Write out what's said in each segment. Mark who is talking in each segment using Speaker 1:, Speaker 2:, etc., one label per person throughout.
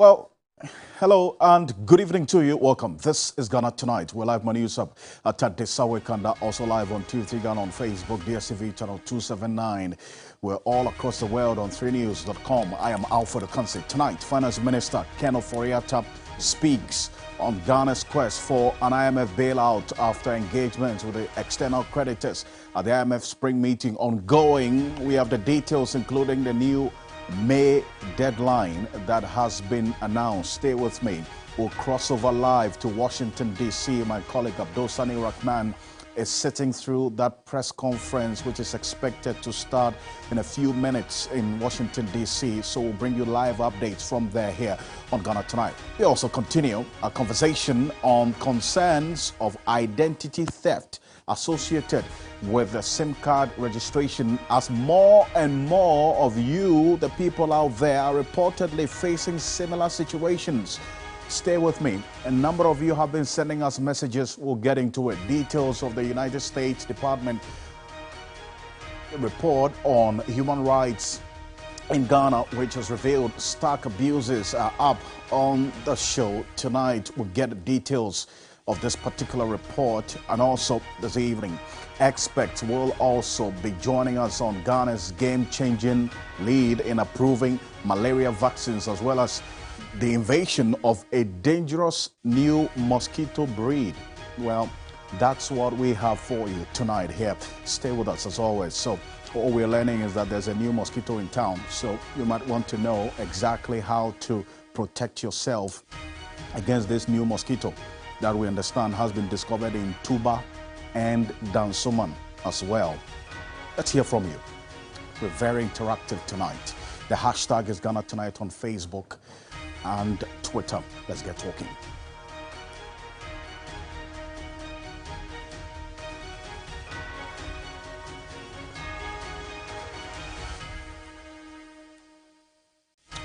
Speaker 1: Well, hello and good evening to you. Welcome. This is Ghana Tonight. We're live on news up at Tadesawekanda, also live on TV3 Ghana on Facebook, DSTV channel 279. We're all across the world on 3news.com. I am Alfred Ocansey. Tonight, Finance Minister Ken Ofori-Atta speaks on Ghana's quest for an IMF bailout after engagement with the external creditors at the IMF spring meeting ongoing. We have the details, including the new May deadline that has been announced. Stay with me. We'll cross over live to Washington, D.C. My colleague Abdul Sani Rahman is sitting through that press conference, which is expected to start in a few minutes in Washington, D.C. So we'll bring you live updates from there here on Ghana Tonight. We also continue our conversation on concerns of identity theft associated with the SIM card registration, as more and more of you, the people out there, are reportedly facing similar situations. Stay with me. A number of you have been sending us messages. We'll get into it. Details of the United States Department report on human rights in Ghana, which has revealed stark abuses, are up on the show tonight. We'll get details of this particular report, and also this evening experts will also be joining us on Ghana's game-changing lead in approving malaria vaccines, as well as the invasion of a dangerous new mosquito breed. Well, that's what we have for you tonight here. Stay with us as always. So all we're learning is that there's a new mosquito in town, so you might want to know exactly how to protect yourself against this new mosquito that we understand has been discovered in Tuba and Dansoman as well. Let's hear from you. We're very interactive tonight. The hashtag is Ghana Tonight on Facebook and Twitter. Let's get talking.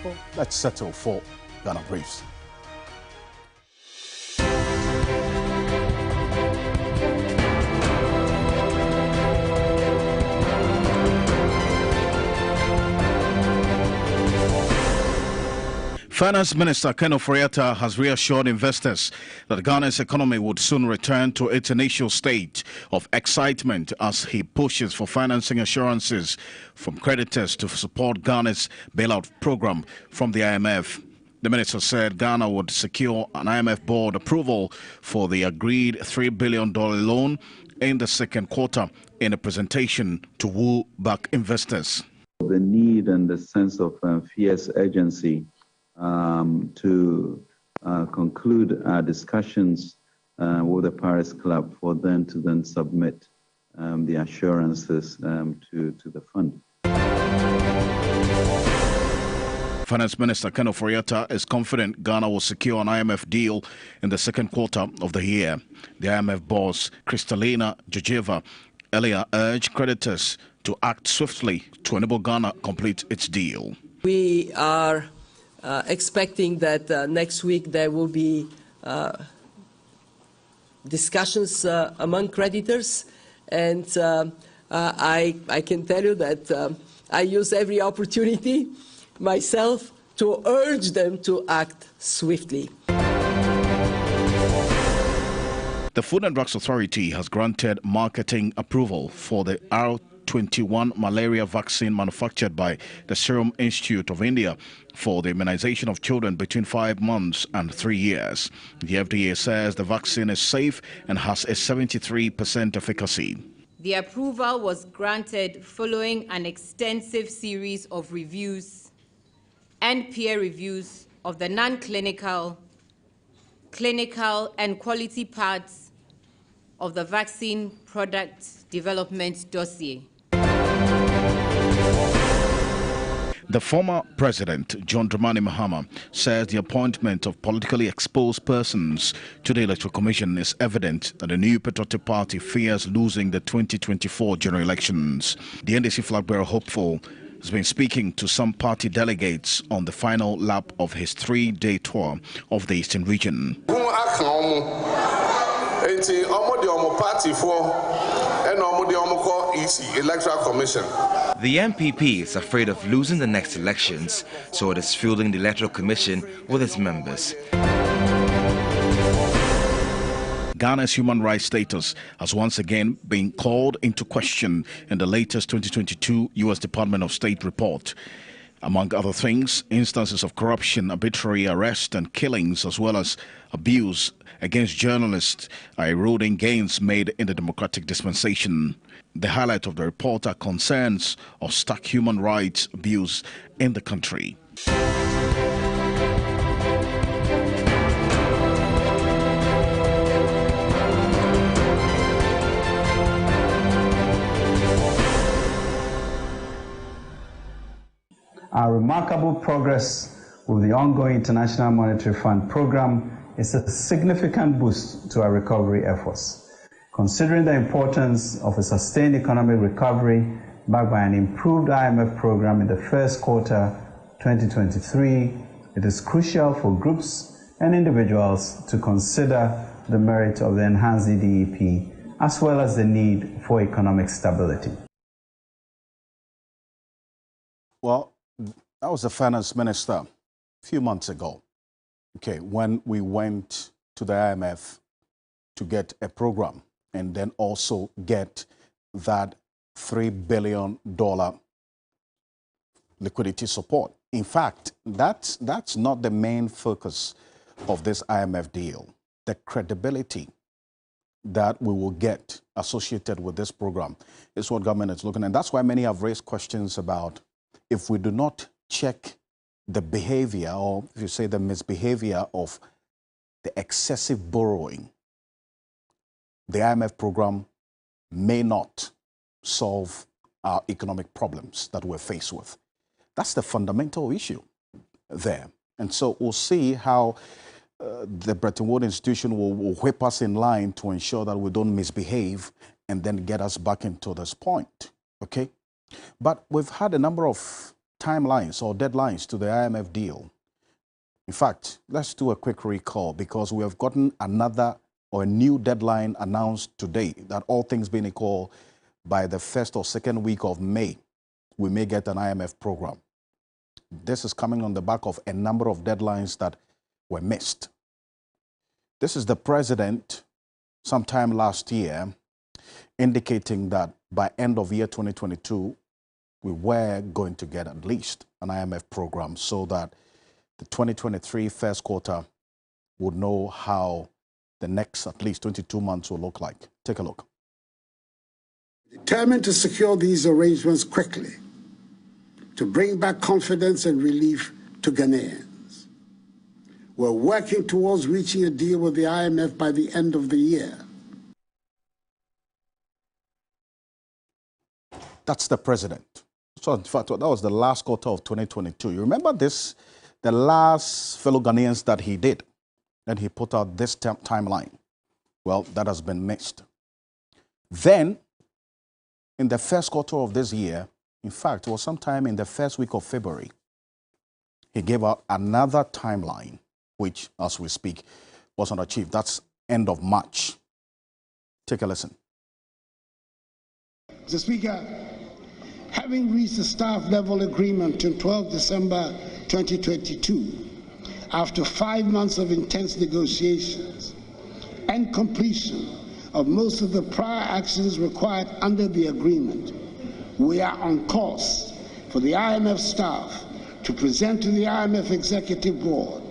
Speaker 1: Well, let's settle for Ghana Briefs. Finance Minister Ken Ofori-Atta has reassured investors that Ghana's economy would soon return to its initial state of excitement as he pushes for financing assurances from creditors to support Ghana's bailout program from the IMF. The minister said Ghana would secure an IMF board approval for the agreed $3 billion loan in the second quarter in a presentation to woo back investors.
Speaker 2: The need and the sense of fierce urgency to conclude our discussions with the Paris Club for them to then submit the assurances to the fund.
Speaker 1: Finance Minister Ken Ofori-Atta is confident Ghana will secure an IMF deal in the second quarter of the year. The IMF boss, Kristalina Georgieva, earlier urged creditors to act swiftly to enable Ghana complete its deal.
Speaker 3: We are expecting that next week there will be discussions among creditors, and I can tell you that I use every opportunity myself to urge them to act swiftly.
Speaker 1: The Food and Drugs Authority has granted marketing approval for the R21 malaria vaccine manufactured by the Serum Institute of India for the immunization of children between 5 months and 3 years. The FDA says the vaccine is safe and has a 73% efficacy.
Speaker 4: The approval was granted following an extensive series of reviews and peer reviews of the non-clinical, clinical, and quality parts of the vaccine product development dossier.
Speaker 1: The former president, John Dramani Mahama, says the appointment of politically exposed persons to the Electoral Commission is evident that the new Patriotic Party fears losing the 2024 general elections. The NDC flag bearer hopeful has been speaking to some party delegates on the final lap of his 3-day tour of the Eastern region.
Speaker 5: EC, Electoral Commission.
Speaker 6: The MPP is afraid of losing the next elections, so it is fielding the Electoral Commission with its members.
Speaker 1: Ghana's human rights status has once again been called into question in the latest 2022 U.S. Department of State report. Among other things, instances of corruption, arbitrary arrest and killings, as well as abuse against journalists are eroding gains made in the democratic dispensation. The highlight of the report are concerns of stark human rights abuse in the country.
Speaker 7: Our remarkable progress with the ongoing International Monetary Fund program is a significant boost to our recovery efforts. Considering the importance of a sustained economic recovery backed by an improved IMF program in the first quarter 2023, it is crucial for groups and individuals to consider the merit of the enhanced EDEP as well as the need for economic stability.
Speaker 1: Well, that was the finance minister a few months ago, when we went to the IMF to get a program and then also get that $3 billion liquidity support. In fact, that's not the main focus of this IMF deal. The credibility that we will get associated with this program is what government is looking at. And that's why many have raised questions about if we do not check the behavior, or if you say the misbehavior of the excessive borrowing, the IMF program may not solve our economic problems that we're faced with. That's the fundamental issue there. And so we'll see how the Bretton Woods institution will whip us in line to ensure that we don't misbehave and then get us back into this point, But we've had a number of timelines or deadlines to the IMF deal. In fact, let's do a quick recall because we have gotten another or a new deadline announced today that all things being equal, by the first or second week of May, we may get an IMF program. This is coming on the back of a number of deadlines that were missed. This is the president sometime last year indicating that by end of year 2022, we were going to get at least an IMF program so that the 2023 first quarter would know how the next at least 22 months will look like. Take a look.
Speaker 8: Determined to secure these arrangements quickly, to bring back confidence and relief to Ghanaians. We're working towards reaching a deal with the IMF by the end of the year.
Speaker 1: That's the president. So in fact, that was the last quarter of 2022. You remember this, the last fellow Ghanaians that he did, and he put out this timeline. Well, that has been missed. Then, in the first quarter of this year, in fact, it was sometime in the first week of February, he gave out another timeline, which, as we speak, wasn't achieved. That's end of March. Take a listen.
Speaker 8: Mr. Speaker, having reached a staff-level agreement on 12 December 2022, after 5 months of intense negotiations and completion of most of the prior actions required under the agreement, we are on course for the IMF staff to present to the IMF Executive Board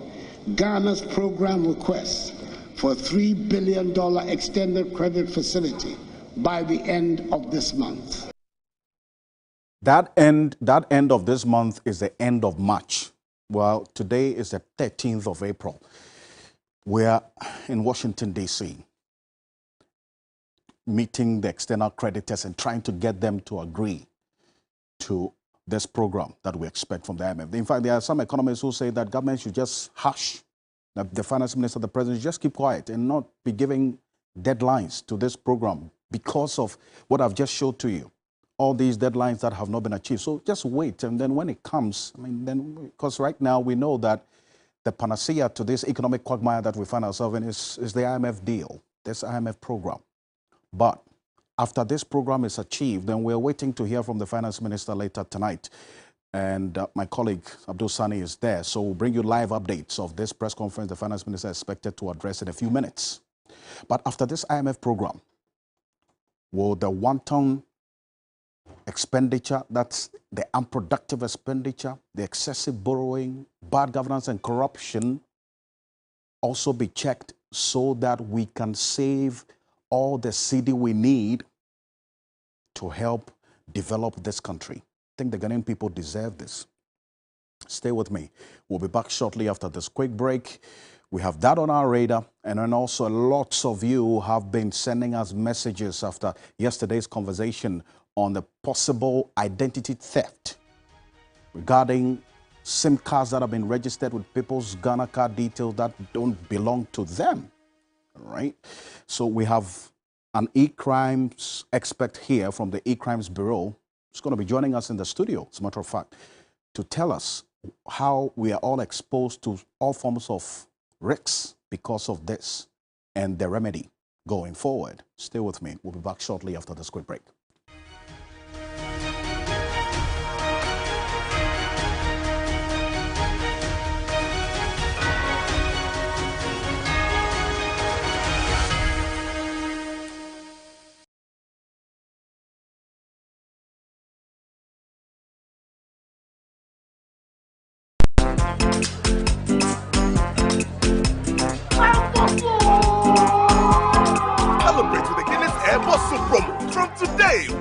Speaker 8: Ghana's program request for a $3 billion extended credit facility by the end of this month.
Speaker 1: That end of this month is the end of March. Well, today is the 13th of April. We're in Washington, D.C., meeting the external creditors and trying to get them to agree to this program that we expect from the IMF. In fact, there are some economists who say that government should just hush. That the finance minister, the president, just keep quiet and not be giving deadlines to this program because of what I've just showed to you. All these deadlines that have not been achieved. So just wait, and then when it comes, because right now we know that the panacea to this economic quagmire that we find ourselves in is the IMF deal, this IMF program. But after this program is achieved, then we're waiting to hear from the finance minister later tonight. And my colleague Abdul Sani is there, so we'll bring you live updates of this press conference the finance minister is expected to address in a few minutes. But after this IMF program, will the wanton expenditure, that's the unproductive expenditure, the excessive borrowing, bad governance and corruption also be checked so that we can save all the cedi we need to help develop this country? I think the Ghanaian people deserve this. Stay with me. We'll be back shortly after this quick break. We have that on our radar, and then also lots of you have been sending us messages after yesterday's conversation on the possible identity theft regarding SIM cards that have been registered with people's Ghana card details that don't belong to them. All right? So we have an e-crimes expert here from the E-Crimes Bureau. He's going to be joining us in the studio, as a matter of fact, to tell us how we are all exposed to all forms of risks because of this and the remedy going forward. Stay with me. We'll be back shortly after this quick break.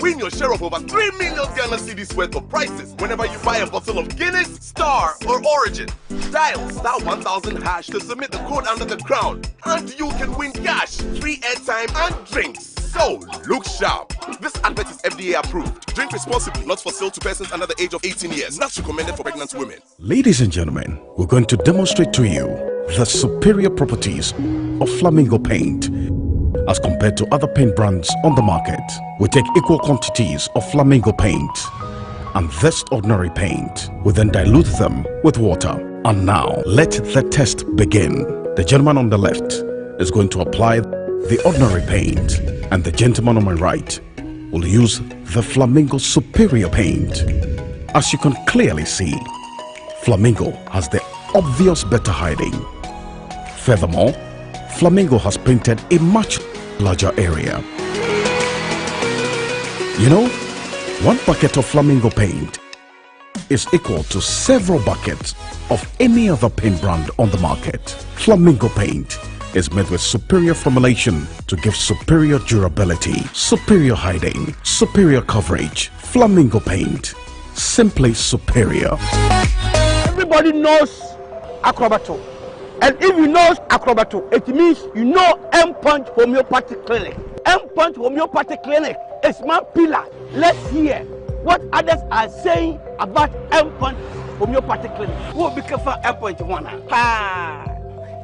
Speaker 5: Win your share of over 3 million Ghana cedis worth of prizes whenever you buy a bottle of Guinness, Star, or Origin. Dial star 1000 hash to submit the code under the crown, and you can win cash, free airtime, and drinks. So look sharp. This advert is FDA approved. Drink responsibly, not for sale to persons under the age of 18 years. Not recommended for pregnant women.
Speaker 1: Ladies and gentlemen, we're going to demonstrate to you the superior properties of Flamingo paint. As compared to other paint brands on the market, we take equal quantities of Flamingo paint and this ordinary paint. We then dilute them with water. And now, let the test begin. The gentleman on the left is going to apply the ordinary paint, and the gentleman on my right will use the Flamingo Superior paint. As you can clearly see, Flamingo has the obvious better hiding. Furthermore, Flamingo has painted a much larger area. You know, one bucket of Flamingo paint is equal to several buckets of any other paint brand on the market. Flamingo paint is made with superior formulation to give superior durability, superior hiding, superior coverage. Flamingo paint, simply superior.
Speaker 9: Everybody knows Acrobato. And if you know Acrobato, it means you know M-Punch Homeopathic Clinic. M-Punch Homeopathic Clinic is my pillar. Let's hear what others are saying about M-Punch Homeopathic Clinic. Who will be careful M-Punch one?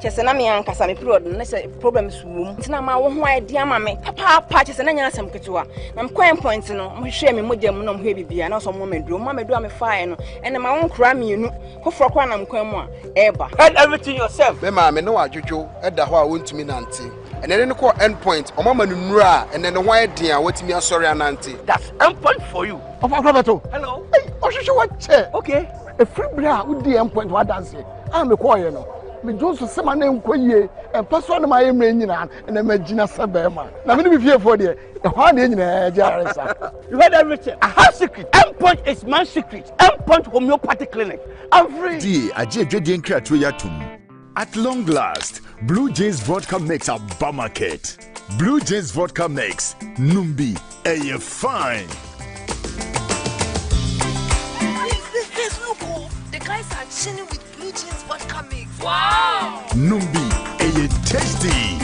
Speaker 10: Chesena mi ankasa me period na se problems wom ntina ma wo ho idea ma me papa chesena nya asem ketewa na mkwan point no mo hwe me modem no mo hwe bibia na so mo meduro me fire no ene ma won kra me nu foforo kwa na mkwan mu a eba and everything yourself
Speaker 11: me ma me no adwodwo eda ho a wontumi nante ene ne ko end point o mama nu a ene ne ho idea watimi asori anante.
Speaker 9: That's end point for you of Acrobato. Hello hey ohwehwe what che okay a free bra wo di end point what dance am me call you no me just say my name koye and person my emre nyina and na magina sabema na me be fear for there the one dey nyina jaresa. You heard everything. I have secret. M-Punch is my secret. M-Punch Homeopathic Clinic. I'm free.
Speaker 12: At long last, Blue Jays Vodka makes a market. Blue Jays Vodka makes Numbi a fine.
Speaker 13: This look, the guys are chilling with Blue Jays Vodka mix.
Speaker 12: Wow! Numbi a tasty.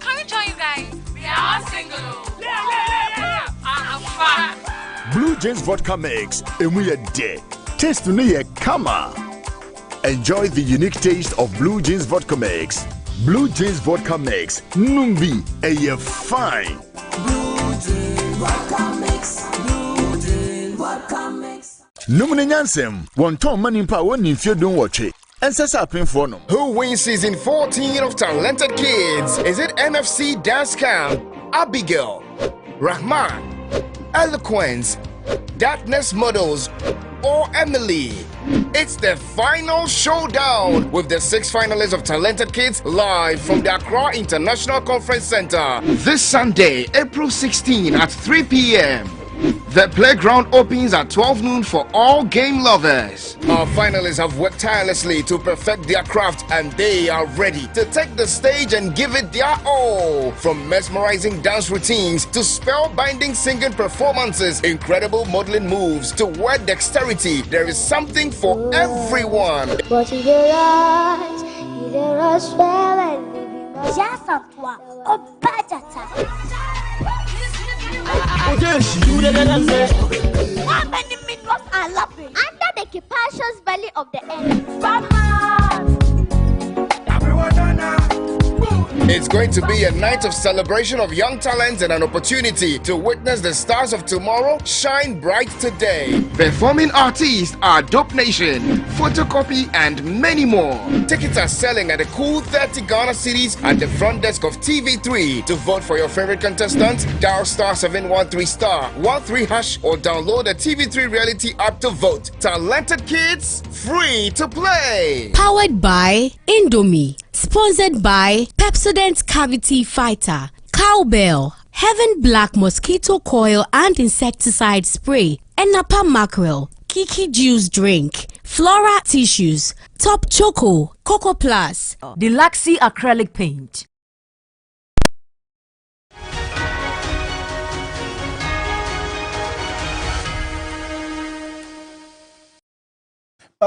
Speaker 13: Can we join you guys? We are all single. Yeah. I'm fine.
Speaker 12: Blue Jays Vodka mix, and we are dead. Taste to me a kama. Enjoy the unique taste of Blue Jays Vodka Mix. Blue Jays Vodka Mix. Numbi, a fine.
Speaker 14: Blue Jays Vodka Mix. Blue Jays Vodka Mix.
Speaker 12: Numuni Nyansem, one ton money power in if you don't watch it.
Speaker 11: Who wins season 14 of Talented Kids? Is it NFC Dance Camp, Abigail, Rahman, Eloquence, Darkness Models, or Emily? It's the final showdown with the 6 finalists of Talented Kids live from the Accra International Conference Center this Sunday, April 16 at 3 p.m. The playground opens at 12 noon for all game lovers. Our finalists have worked tirelessly to perfect their craft and they are ready to take the stage and give it their all. From mesmerizing dance routines to spellbinding singing performances, incredible modeling moves to word dexterity, there is something for everyone.
Speaker 15: But in the eyes, in the rush, well, and living
Speaker 14: How many minerals are laughing under the capacious belly of the earth?
Speaker 11: It's going to be a night of celebration of young talents and an opportunity to witness the stars of tomorrow shine bright today. Performing artists are Dope Nation, Photocopy, and many more. Tickets are selling at a cool 30 Ghana cedis at the front desk of TV3. To vote for your favorite contestant, dial *713*13# or download the TV3 reality app to vote. Talented Kids, free to play.
Speaker 16: Powered by Indomie. Sponsored by Pepsodent Cavity Fighter, Cowbell, Heaven Black Mosquito Coil and Insecticide Spray, Enapa Mackerel, Kiki Juice Drink, Flora Tissues, Top Choco, Coco Plus,
Speaker 17: Deluxe Acrylic Paint.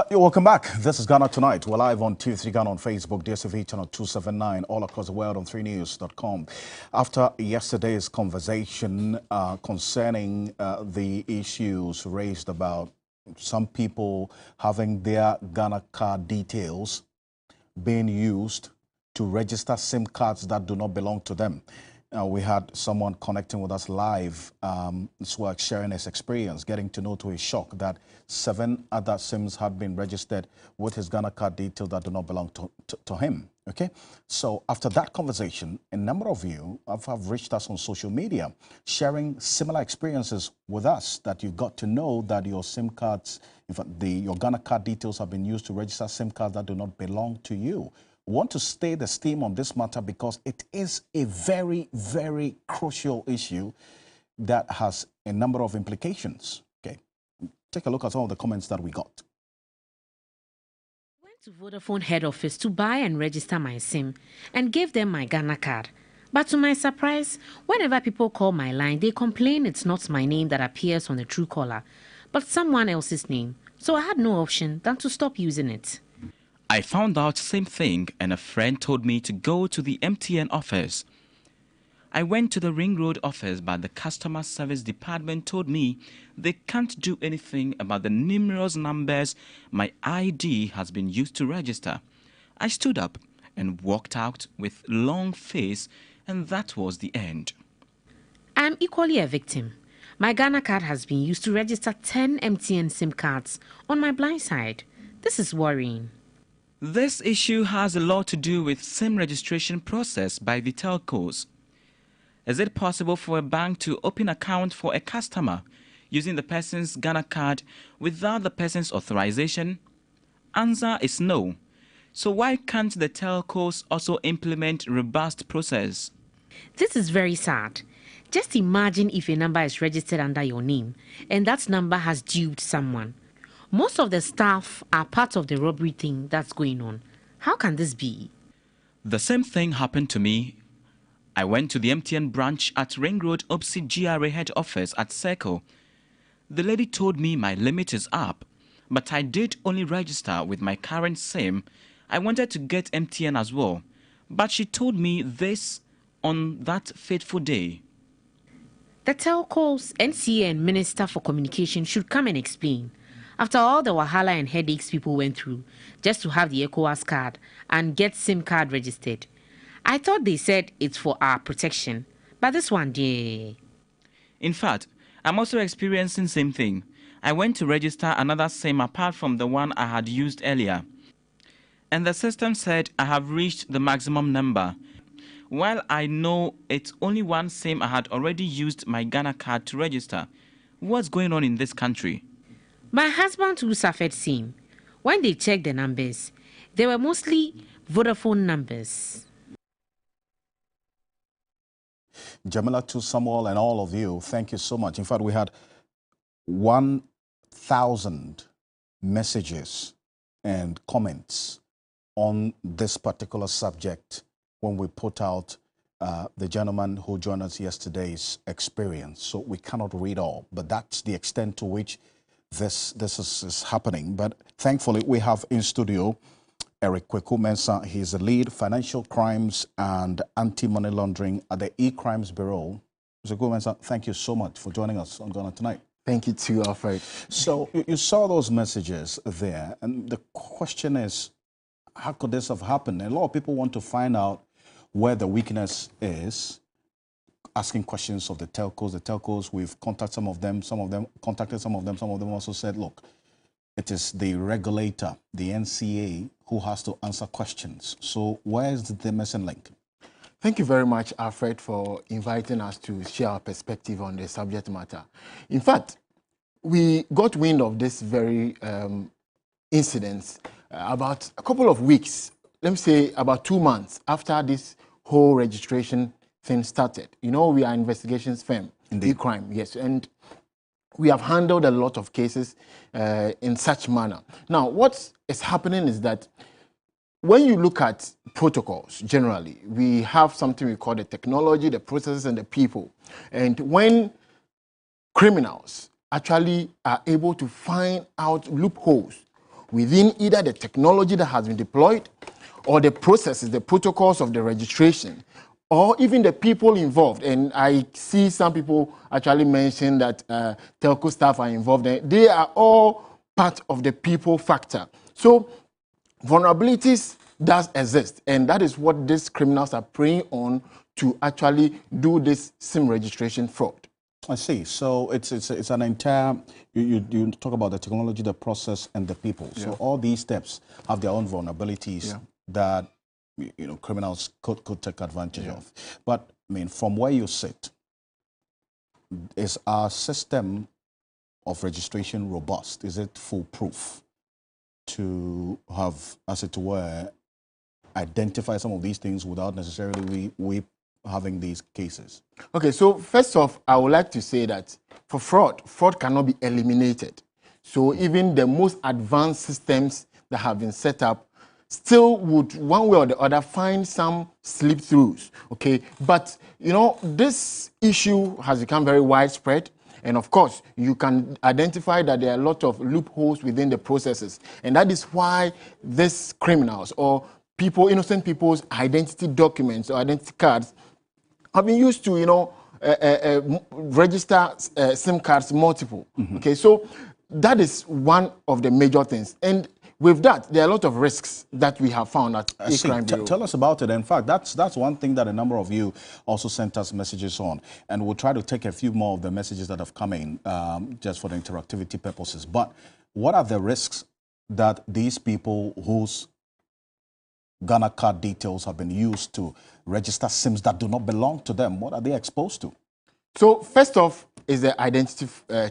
Speaker 1: You're welcome back. This is Ghana Tonight. We're live on TV3 Ghana on Facebook, DSTV channel 279, all across the world on 3news.com. After yesterday's conversation concerning the issues raised about some people having their Ghana card details being used to register SIM cards that do not belong to them. We had someone connecting with us live, sharing his experience, getting to know to his shock that 7 other SIMs had been registered with his Ghana card details that do not belong to him. Okay, so after that conversation, a number of you have reached us on social media, sharing similar experiences with us, that you got to know that your SIM cards, in fact, your Ghana card details have been used to register SIM cards that do not belong to you. We want to stay the steam on this matter because it is a very, very crucial issue that has a number of implications. Okay, take a look at some of the comments that we got.
Speaker 18: I went to Vodafone head office to buy and register my SIM and gave them my Ghana card. But to my surprise, whenever people call my line, they complain it's not my name that appears on the Truecaller, but someone else's name. So I had no option than to stop using it.
Speaker 19: I found out same thing and a friend told me to go to the MTN office. I went to the Ring Road office, but the customer service department told me they can't do anything about the numerous numbers my ID has been used to register. I stood up and walked out with long face, and that was the end.
Speaker 18: I'm equally a victim. My Ghana card has been used to register 10 MTN SIM cards on my blind side. This is worrying.
Speaker 19: This issue has a lot to do with SIM registration process by the telcos. Is it possible for a bank to open account for a customer using the person's Ghana card without the person's authorization? Answer is no. So why can't the telcos also implement robust process?
Speaker 18: This is very sad. Just imagine if a number is registered under your name and that number has duped someone. Most of the staff are part of the robbery thing that's going on. How can this be?
Speaker 19: The same thing happened to me. I went to the MTN branch at Ring Road opposite GRA head office at Circle. The lady told me my limit is up, but I did only register with my current SIM. I wanted to get MTN as well, but she told me this on that fateful day.
Speaker 18: The telcos, NCA and Minister for Communication should come and explain. After all the wahala and headaches people went through just to have the ECOWAS card and get SIM card registered, I thought they said it's for our protection, but this one, yeah.
Speaker 19: In fact, I'm also experiencing same thing. I went to register another SIM apart from the one I had used earlier. and the system said I have reached the maximum number. While I know it's only one SIM, I had already used my Ghana card to register. What's going on in this country?
Speaker 18: My husband who suffered SIM. When they checked the numbers, they were mostly Vodafone numbers.
Speaker 1: Jamila, to Samuel and all of you, thank you so much. In fact, we had 1,000 messages and comments on this particular subject when we put out the gentleman who joined us yesterday's experience. So we cannot read all, but that's the extent to which this is happening. But thankfully, we have in studio Eric Kweku Mensah. He's the lead financial crimes and anti-money laundering at the E-Crimes Bureau. Mr. Kweku Mensah, thank you so much for joining us on Ghana Tonight.
Speaker 9: Thank you too, Alfred.
Speaker 1: So you saw those messages there, and the question is, how could this have happened? And a lot of people want to find out where the weakness is, asking questions of the telcos. The telcos, we've contacted some of them, contacted some of them also said, look, it is the regulator, the NCA, who has to answer questions. So where is the missing link?
Speaker 9: Thank you very much, Alfred, for inviting us to share our perspective on the subject matter. In fact, we got wind of this very incident about a couple of weeks, let me say about 2 months after this whole registration thing started. You know, we are an investigations firm, E-Crime, yes, and we have handled a lot of cases in such manner. Now, what is happening is that when you look at protocols, generally, we have something we call the technology, the processes, and the people. And when criminals actually are able to find out loopholes within either the technology that has been deployed or the processes, the protocols of the registration, or even the people involved. And I see some people actually mention that telco staff are involved. They are all part of the people factor. So vulnerabilities does exist, and that is what these criminals are preying on to actually do this SIM registration fraud.
Speaker 1: I see. So it's an entire, you talk about the technology, the process, and the people. Yeah. So all these steps have their own vulnerabilities that criminals could take advantage of. But I mean, from where you sit, is our system of registration robust? Is it foolproof to have, as it were, identify some of these things without necessarily we having these cases?
Speaker 9: Okay, so first off, I would like to say that for fraud cannot be eliminated. So even the most advanced systems that have been set up still would, one way or the other, find some slip-throughs, okay? But, this issue has become very widespread. And of course, you can identify that there are a lot of loopholes within the processes. And that is why these criminals or people, innocent people's identity documents or identity cards have been used to, register SIM cards multiple. Okay, so that is one of the major things. And with that, there are a lot of risks that we have found at E-Crime Bureau.
Speaker 1: Tell us about it. In fact, that's one thing that a number of you also sent us messages on. And we'll try to take a few more of the messages that have come in just for the interactivity purposes. But what are the risks that these people whose Ghana card details have been used to register SIMs that do not belong to them, what are they exposed to?
Speaker 9: So first off is the identity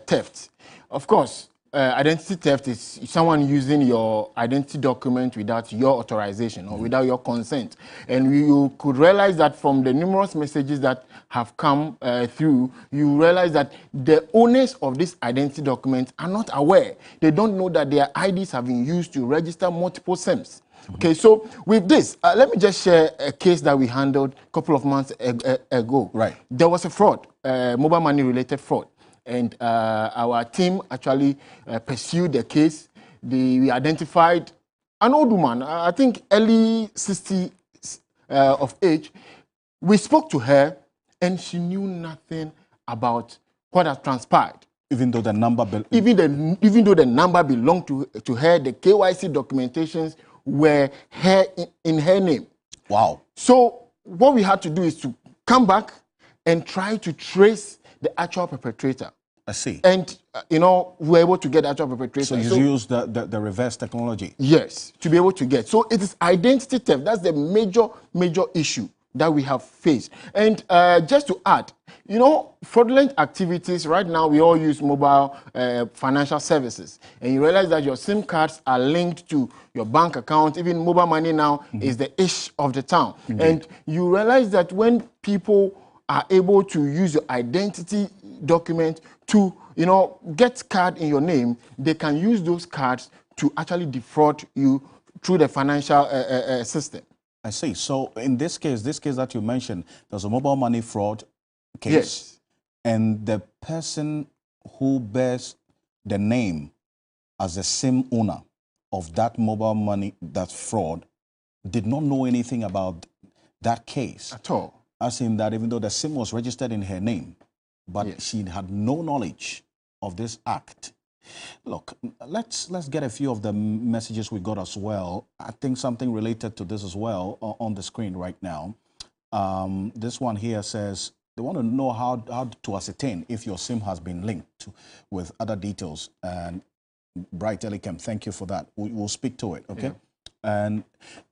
Speaker 9: theft. Of course, identity theft is someone using your identity document without your authorization or without your consent. And you could realize that from the numerous messages that have come through, you realize that the owners of this identity document are not aware. They don't know that their IDs have been used to register multiple SIMs. Okay, so with this, let me just share a case that we handled a couple of months ago.
Speaker 1: Right.
Speaker 9: There was a fraud, mobile money related fraud. And our team actually pursued the case. We identified an old woman, I think early 60 of age. We spoke to her and she knew nothing about what had transpired.
Speaker 1: Even though the number
Speaker 9: even though the number belonged to her, the KYC documentations were in her name.
Speaker 1: Wow.
Speaker 9: So what we had to do is to come back and try to trace the actual perpetrator.
Speaker 1: I see.
Speaker 9: And, we were able to get actual perpetrators.
Speaker 1: So you use the reverse technology?
Speaker 9: Yes, to be able to get. So it is identity theft. That's the major issue that we have faced. And just to add, fraudulent activities, right now we all use mobile financial services. And you realize that your SIM cards are linked to your bank account. Even mobile money now is the ish of the town.
Speaker 1: Indeed.
Speaker 9: And you realize that when people are able to use your identity document to, get card in your name, they can use those cards to actually defraud you through the financial system.
Speaker 1: I see. So in this case that you mentioned, there's a mobile money fraud case.
Speaker 9: Yes.
Speaker 1: And the person who bears the name as the SIM owner of that mobile money, that fraud, did not know anything about that case.
Speaker 9: At all.
Speaker 1: As in that even though the SIM was registered in her name, but she had no knowledge of this act. Look, let's get a few of the messages we got as well. I think something related to this as well on the screen right now. This one here says they want to know how to ascertain if your SIM has been linked with other details. And Bright Elicam, thank you for that. We'll speak to it, okay? Yeah. And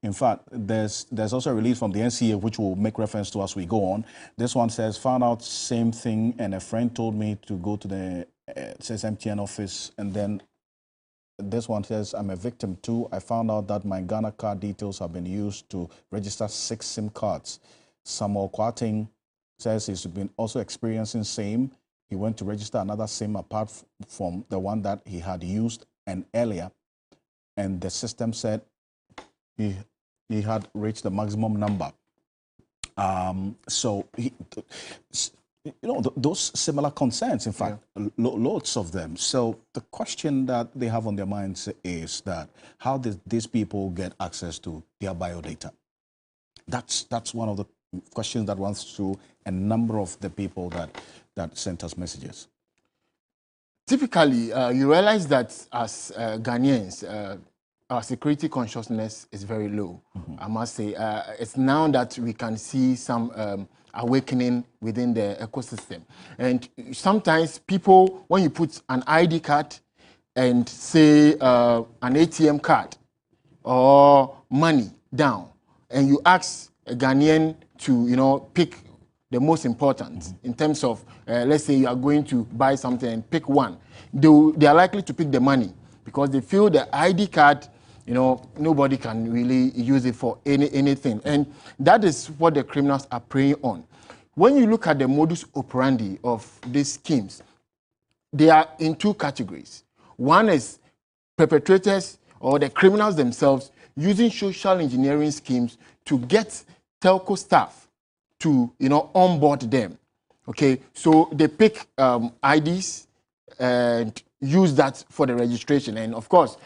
Speaker 1: in fact, there's also a release from the NCA which we'll make reference to as we go on. This one says, found out same thing and a friend told me to go to the says MTN office, and then this one says, I'm a victim too. I found out that my Ghana card details have been used to register 6 SIM cards. Samuel Kwating says he's been also experiencing same. He went to register another SIM apart from the one that he had used and earlier, and the system said he had reached the maximum number. So those similar concerns, in fact, loads of them. So the question that they have on their minds is that how did these people get access to their biodata? That's one of the questions that runs through a number of the people that sent us messages.
Speaker 9: Typically, you realize that as Ghanaians, our security consciousness is very low. I must say, it's now that we can see some awakening within the ecosystem. And sometimes people, when you put an ID card and say an ATM card or money down, and you ask a Ghanaian to, pick the most important in terms of, let's say you are going to buy something and pick one, they are likely to pick the money because they feel the ID card, nobody can really use it for anything. And that is what the criminals are preying on. When you look at the modus operandi of these schemes, they are in 2 categories. One is perpetrators or the criminals themselves using social engineering schemes to get telco staff to, onboard them. Okay, so they pick IDs and use that for the registration. And of course,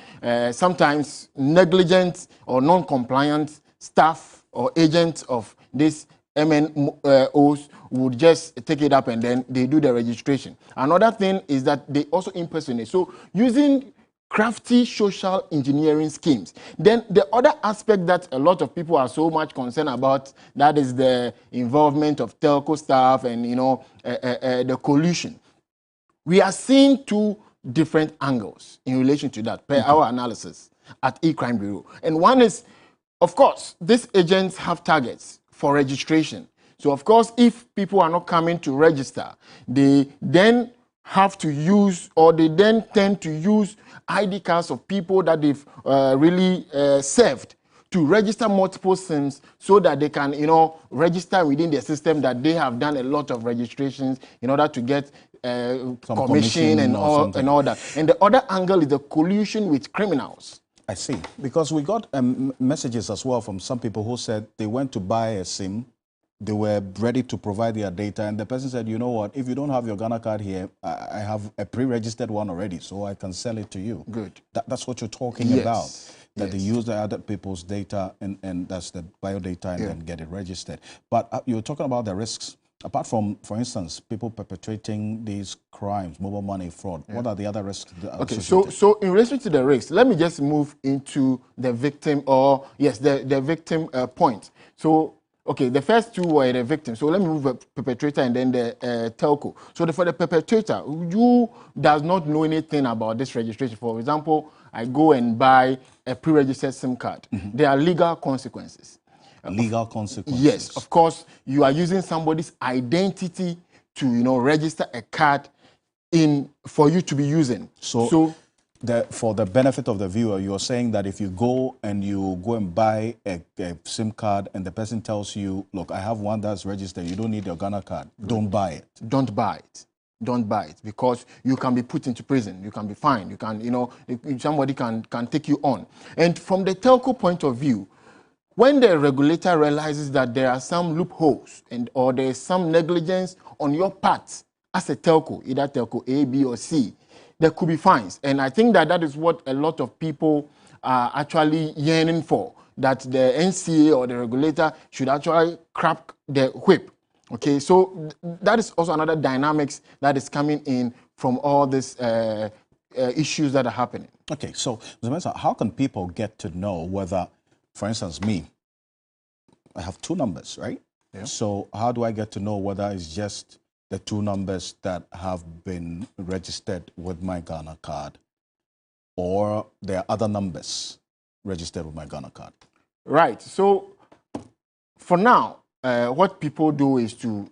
Speaker 9: sometimes negligent or non-compliant staff or agents of this MNOs would just take it up and then they do the registration. Another thing is that they also impersonate. So using crafty social engineering schemes. Then the other aspect that a lot of people are so much concerned about, that is the involvement of telco staff and the collusion. We are seeing 2 different angles in relation to that per our analysis at E-Crime Bureau. And one is, of course, these agents have targets for registration. So of course, if people are not coming to register, they then have to use, or they then tend to use ID cards of people that they've really served to register multiple SIMs so that they can, register within the system that they have done a lot of registrations in order to get commission and all that. And the other angle is the collusion with criminals.
Speaker 1: I see. Because we got messages as well from some people who said they went to buy a SIM, they were ready to provide their data, and the person said, you know what, if you don't have your Ghana card here, I have a pre-registered one already, so I can sell it to you.
Speaker 9: Good.
Speaker 1: That's what you're talking about. That they use the other people's data, and that's the biodata, and then get it registered. But you're talking about the risks. Apart from, for instance, people perpetrating these crimes, mobile money fraud, what are the other risks?
Speaker 9: Okay, so in relation to the risks, let me just move into the victim, or the victim point. So Okay, the first two were the victims. So let me move the perpetrator and then the telco. So for the perpetrator, who does not know anything about this registration, for example, I go and buy a pre-registered SIM card. There are legal consequences.
Speaker 1: Legal consequences?
Speaker 9: Yes, of course. You are using somebody's identity to, register a card for you to be using.
Speaker 1: So for the benefit of the viewer, you're saying that if you go and buy a SIM card and the person tells you, look, I have one that's registered, you don't need your Ghana card, don't buy it.
Speaker 9: Don't buy it. Don't buy it, because you can be put into prison, you can be fined, you can, somebody can take you on. And from the telco point of view, when the regulator realizes that there are some loopholes or there is some negligence on your part as a telco, either telco A, B, or C, there could be fines. And I think that is what a lot of people are actually yearning for, that the NCA or the regulator should actually crack the whip. Okay, so that is also another dynamics that is coming in from all these issues that are happening.
Speaker 1: Okay, so Mr. Mensah, how can people get to know whether, for instance, me, I have two numbers, right? Yeah. So how do I get to know whether it's just the two numbers that have been registered with my Ghana card, or there are other numbers registered with my Ghana card?
Speaker 9: Right. So for now, what people do is to,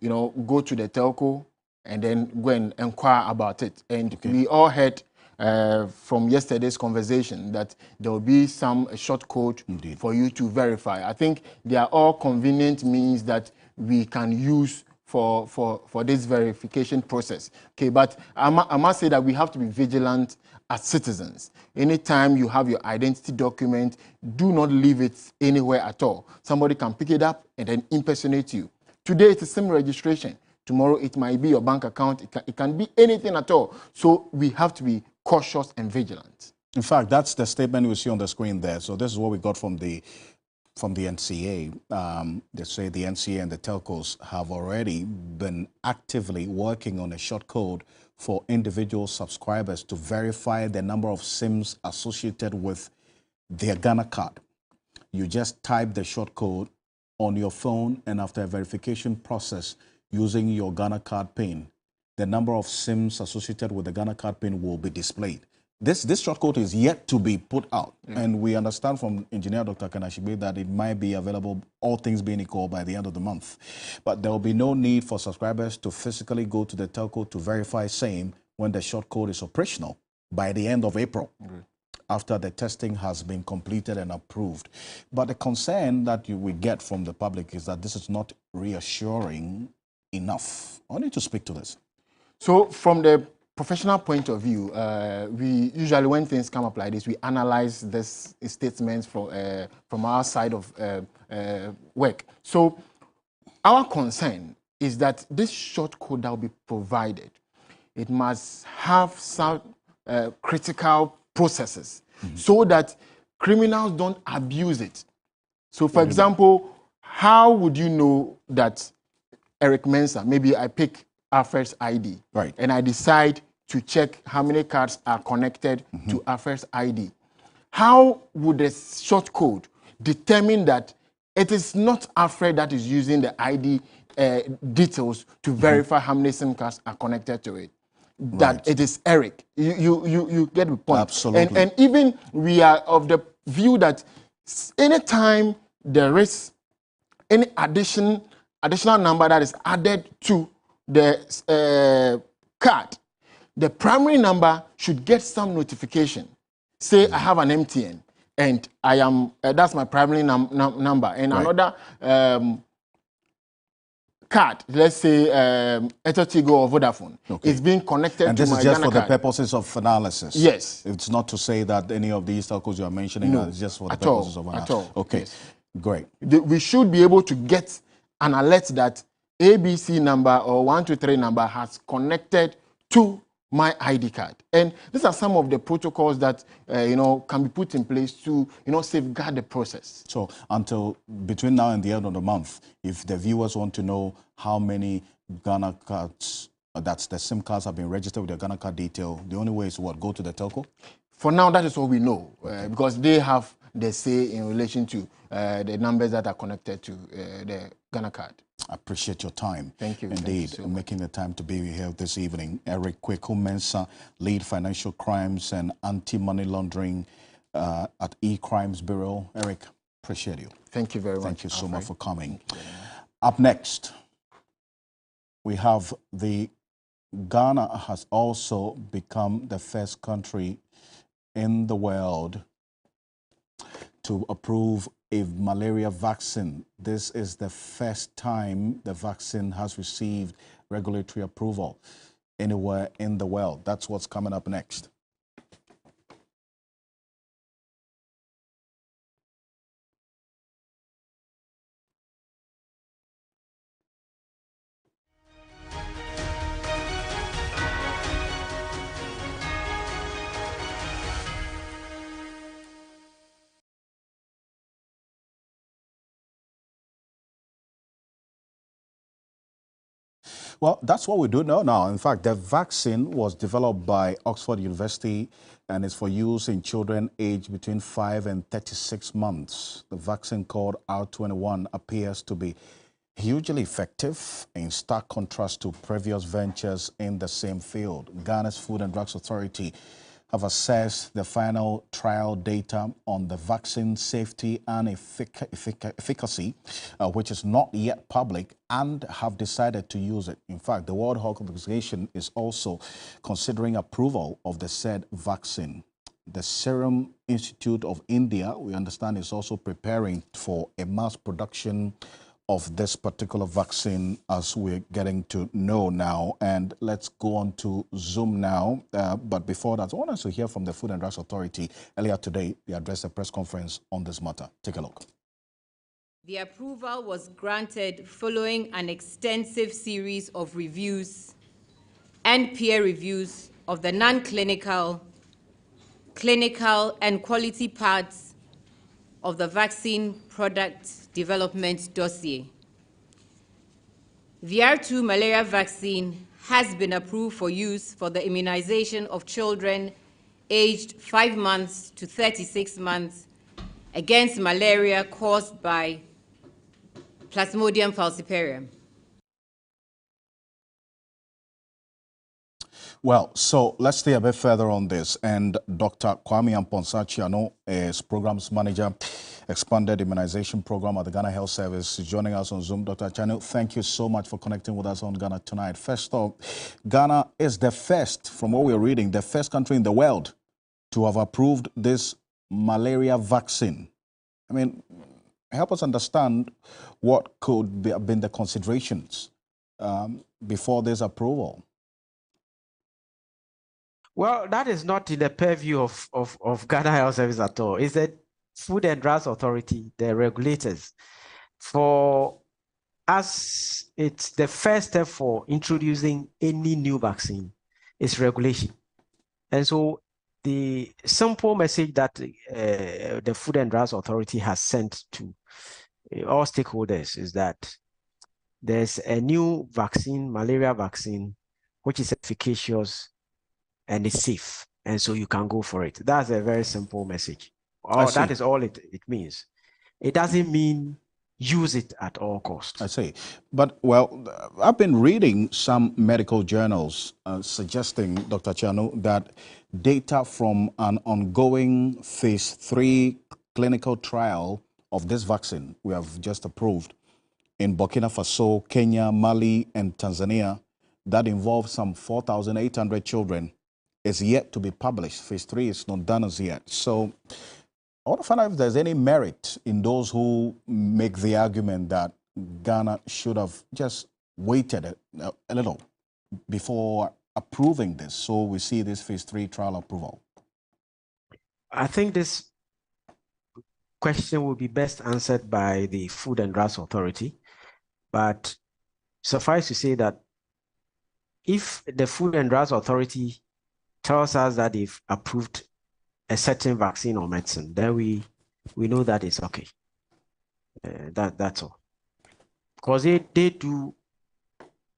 Speaker 9: go to the telco and then go and inquire about it. And we all heard from yesterday's conversation that there will be some short code for you to verify. I think they are all convenient means that we can use for this verification process. Okay, but I must say that we have to be vigilant as citizens. Anytime you have your identity document, do not leave it anywhere at all. Somebody can pick it up and then impersonate you. Today it's a SIM registration. Tomorrow it might be your bank account. It can be anything at all. So we have to be cautious and vigilant.
Speaker 1: In fact, that's the statement we see on the screen there. So this is what we got from the NCA. They say the NCA and the telcos have already been actively working on a short code for individual subscribers to verify the number of SIMs associated with their Ghana card. You just type the short code on your phone, and after a verification process using your Ghana card PIN, the number of SIMs associated with the Ghana card PIN will be displayed. This short code is yet to be put out, and we understand from Engineer Dr. Kanashibe that it might be available, all things being equal, by the end of the month. But there will be no need for subscribers to physically go to the telco to verify same when the short code is operational by the end of April, after the testing has been completed and approved. But the concern that we get from the public is that this is not reassuring enough. I need to speak to this.
Speaker 9: So from the professional point of view, we usually, when things come up like this, we analyze this statements from our side of work. So our concern is that this short code that will be provided, it must have some critical processes so that criminals don't abuse it. So for example, how would you know that Eric Mensah, maybe I pick Alfred's ID, right, and I decide to check how many cards are connected to Alfred's ID. How would the short code determine that it is not Alfred that is using the ID details to verify how many SIM cards are connected to it? That it is Eric. You get the point.
Speaker 1: Absolutely.
Speaker 9: And even we are of the view that anytime there is any additional number that is added to the card, the primary number should get some notification. Say I have an MTN and I am that's my primary number, and another card, let's say Etotigo or Vodafone, is being connected
Speaker 1: and
Speaker 9: to my Ghana card.
Speaker 1: And this is just for the purposes of analysis?
Speaker 9: Yes.
Speaker 1: It's not to say that any of these telcos you are mentioning are just for the purposes of analysis?
Speaker 9: At all.
Speaker 1: Okay,
Speaker 9: yes.
Speaker 1: Great.
Speaker 9: We should be able to get an alert that ABC number or 123 number has connected to my ID card. And these are some of the protocols that, can be put in place to, safeguard the process.
Speaker 1: So until between now and the end of the month, if the viewers want to know how many Ghana cards, that's the SIM cards have been registered with their Ghana card detail, the only way is what? Go to the telco?
Speaker 9: For now, that is what we know, because they have the say in relation to the numbers that are connected to Ghana card.
Speaker 1: I appreciate your time.
Speaker 9: Thank you.
Speaker 1: Indeed,
Speaker 9: Thank you so
Speaker 1: making the time to be here this evening. Eric Kweku-Mensah, lead financial crimes and anti-money laundering at E-Crimes Bureau. Eric, appreciate you.
Speaker 9: Thank you very much.
Speaker 1: Thank you so
Speaker 9: Alfred.
Speaker 1: much for coming. Up next, we have Ghana has also become the first country in the world to approve a malaria vaccine. This is the first time the vaccine has received regulatory approval anywhere in the world. That's what's coming up next. Well, that's what we do know now. In fact, the vaccine was developed by Oxford University and is for use in children aged between 5 and 36 months. The vaccine called R21 appears to be hugely effective in stark contrast to previous ventures in the same field. Ghana's Food and Drugs Authority have assessed the final trial data on the vaccine safety and efficacy, which is not yet public, and have decided to use it. In fact, the World Health Organization is also considering approval of the said vaccine. The Serum Institute of India, we understand, is also preparing for a mass production of this particular vaccine, as we're getting to know now. And let's go on to Zoom now. But before that, I want us to hear from the Food and Drugs Authority. Earlier today, they addressed a press conference on this matter. Take a look.
Speaker 4: The approval was granted following an extensive series of reviews and peer reviews of the non-clinical, clinical, and quality parts of the vaccine product development dossier. The R2 malaria vaccine has been approved for use for the immunization of children aged 5 months to 36 months against malaria caused by Plasmodium falciparum.
Speaker 1: Well, so let's stay a bit further on this. And Dr. Kwame Amponsah-Chiano is Programs Manager, Expanded Immunization Program at the Ghana Health Service, is joining us on Zoom. Dr. Chiano, thank you so much for connecting with us on Ghana Tonight. First off, Ghana is the first, from what we're reading, the first country in the world to have approved this malaria vaccine. I mean, help us understand what could have been the considerations before this approval.
Speaker 20: Well, that is not in the purview of Ghana Health Service at all. It's the Food and Drugs Authority, the regulators. For us, it's the first step for introducing any new vaccine is regulation. And so the simple message that the Food and Drugs Authority has sent to all stakeholders is that there's a new vaccine, malaria vaccine, which is efficacious and it's safe, and so you can go for it. That's a very simple message. That is all it means. It doesn't mean use it at all costs.
Speaker 1: I see. But, well, I've been reading some medical journals suggesting, Dr. Chiano, that data from an ongoing phase 3 clinical trial of this vaccine we have just approved in Burkina Faso, Kenya, Mali, and Tanzania that involves some 4,800 children is yet to be published. Phase 3 is not done as yet. So I want to find out if there's any merit in those who make the argument that Ghana should have just waited a little before approving this, so we see this phase 3 trial approval.
Speaker 20: I think this question will be best answered by the Food and Drugs Authority, but suffice to say that if the Food and Drugs Authority tells us that they've approved a certain vaccine or medicine, then we know that it's okay. That's all. Because they do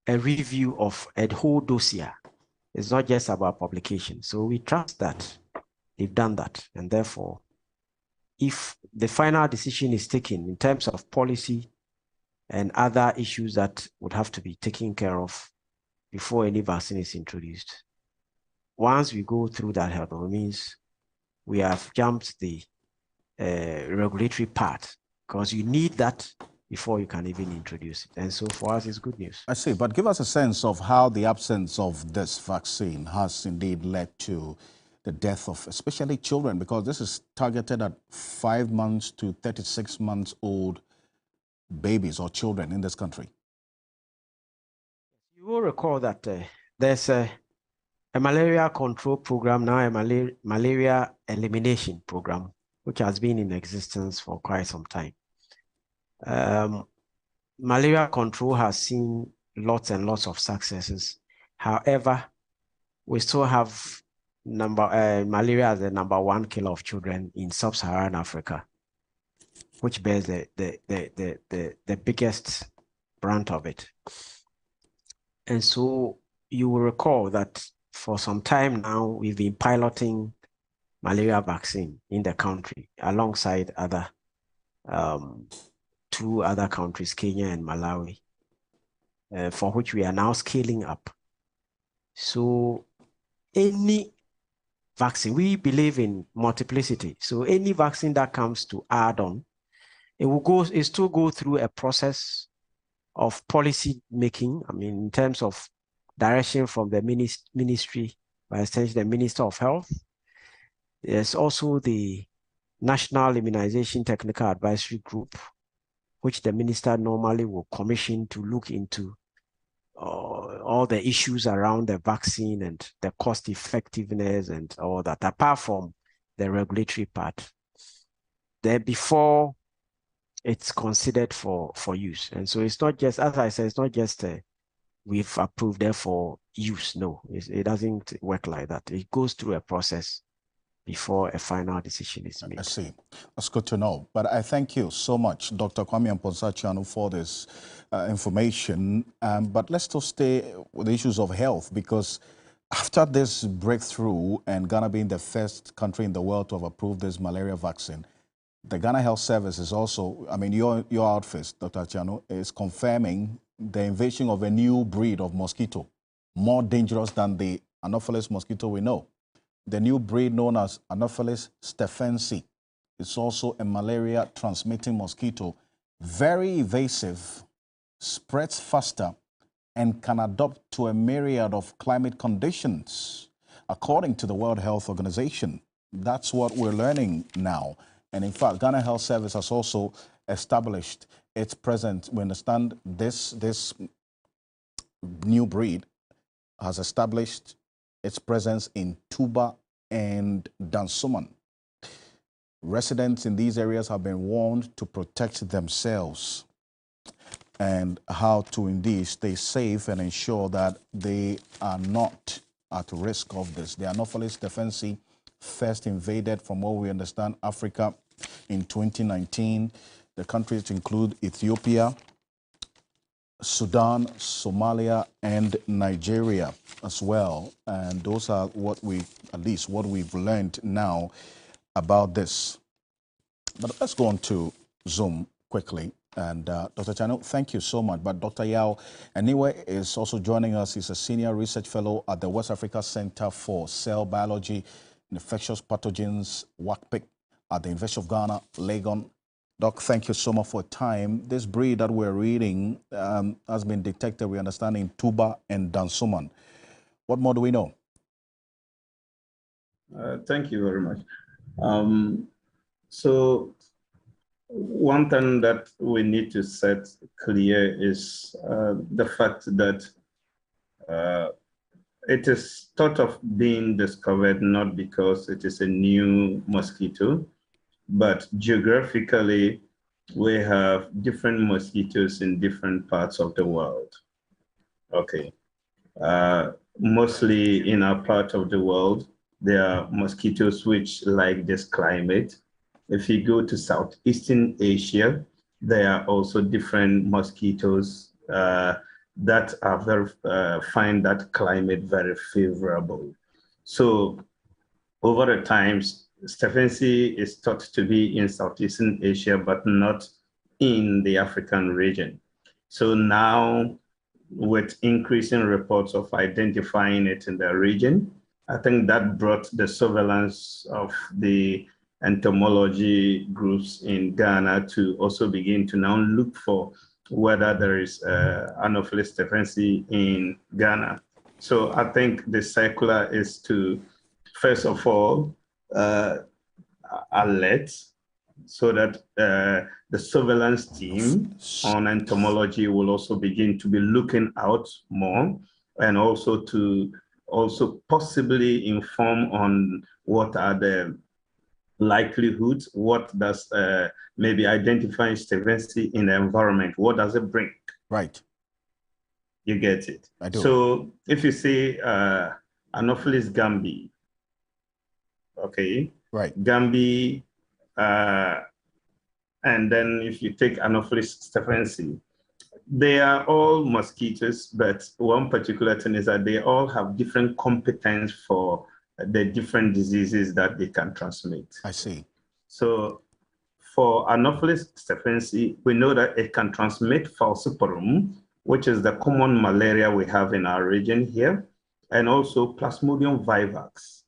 Speaker 20: a review of a whole dossier. It's not just about publication. So we trust that they've done that. And therefore, if the final decision is taken in terms of policy and other issues that would have to be taken care of before any vaccine is introduced. Once we go through that hurdle, it means we have jumped the regulatory part, because you need that before you can even introduce it. And so for us, it's good news.
Speaker 1: I see, but give us a sense of how the absence of this vaccine has indeed led to the death of especially children, because this is targeted at 5 months to 36 months old babies or children in this country.
Speaker 20: You will recall that there's a malaria control program, now a malaria elimination program, which has been in existence for quite some time. Malaria control has seen lots and lots of successes. However, we still have malaria as the #1 killer of children in sub-Saharan Africa, which bears the biggest brunt of it. And so you will recall that for some time now, we've been piloting malaria vaccine in the country alongside other 2 other countries, Kenya and Malawi, for which we are now scaling up. So any vaccine, we believe in multiplicity. So any vaccine that comes to add on, it still go through a process of policy making. I mean, in terms of direction from the ministry, by extension, the Minister of Health. There's also the National Immunization Technical Advisory Group, which the minister normally will commission to look into all the issues around the vaccine and the cost effectiveness and all that, apart from the regulatory part. Then before it's considered for use. And so it's not just, as I said, it's not just we've approved therefore use. No, it doesn't work like that. It goes through a process before a final decision is made.
Speaker 1: I see. That's good to know. But I thank you so much, Dr. Kwame Amponsah-Akyano, for this information. But let's still stay with the issues of health, because after this breakthrough and Ghana being the first country in the world to have approved this malaria vaccine, the Ghana Health Service is also, I mean, your outfit, Dr. Akyano, is confirming the invasion of a new breed of mosquito, more dangerous than the Anopheles mosquito we know. The new breed known as Anopheles stephensi is also a malaria-transmitting mosquito, very evasive, spreads faster, and can adapt to a myriad of climate conditions, according to the World Health Organization. That's what we're learning now. And in fact, Ghana Health Service has also established its presence. We understand this new breed has established its presence in Tuba and Dansoman. Residents in these areas have been warned to protect themselves and how to indeed stay safe and ensure that they are not at risk of this. The Anopheles stephensi first invaded, from what we understand, Africa in 2019. The countries include Ethiopia, Sudan, Somalia, and Nigeria as well. And those are what we've learned now about this. But let's go on to Zoom quickly. And Dr. Chano, thank you so much. But Dr. Yao Anyway is also joining us. He's a senior research fellow at the West Africa Center for Cell Biology and Infectious Pathogens, WACPIC, at the University of Ghana, Legon. Doc, thank you so much for your time. This breed that we're reading has been detected, we understand, in Tuba and Dansoman. What more do we know?
Speaker 21: Thank you very much. So one thing that we need to set clear is the fact that it is thought of being discovered not because it is a new mosquito, but geographically, we have different mosquitoes in different parts of the world. Okay. Mostly in our part of the world, there are mosquitoes which like this climate. If you go to Southeastern Asia, there are also different mosquitoes that are find that climate very favorable. So over the times, stephensi is thought to be in Southeastern Asia, but not in the African region. So now, with increasing reports of identifying it in the region, I think that brought the surveillance of the entomology groups in Ghana to also begin to now look for whether there is Anopheles stephensi in Ghana. So I think the circular is to, first of all, alert, so that the surveillance team on entomology will also begin to be looking out more, and also to possibly inform on what are the likelihoods, what does maybe identifying stephensi in the environment, what does it bring?
Speaker 1: Right.
Speaker 21: You get it.
Speaker 1: I do.
Speaker 21: So if you say Anopheles gambiae, okay,
Speaker 1: right,
Speaker 21: gambiae, and then if you take Anopheles stephensi, they are all mosquitoes, but one particular thing is that they all have different competence for the different diseases that they can transmit.
Speaker 1: I see.
Speaker 21: So for Anopheles stephensi, we know that it can transmit falciparum, which is the common malaria we have in our region here, and also Plasmodium vivax.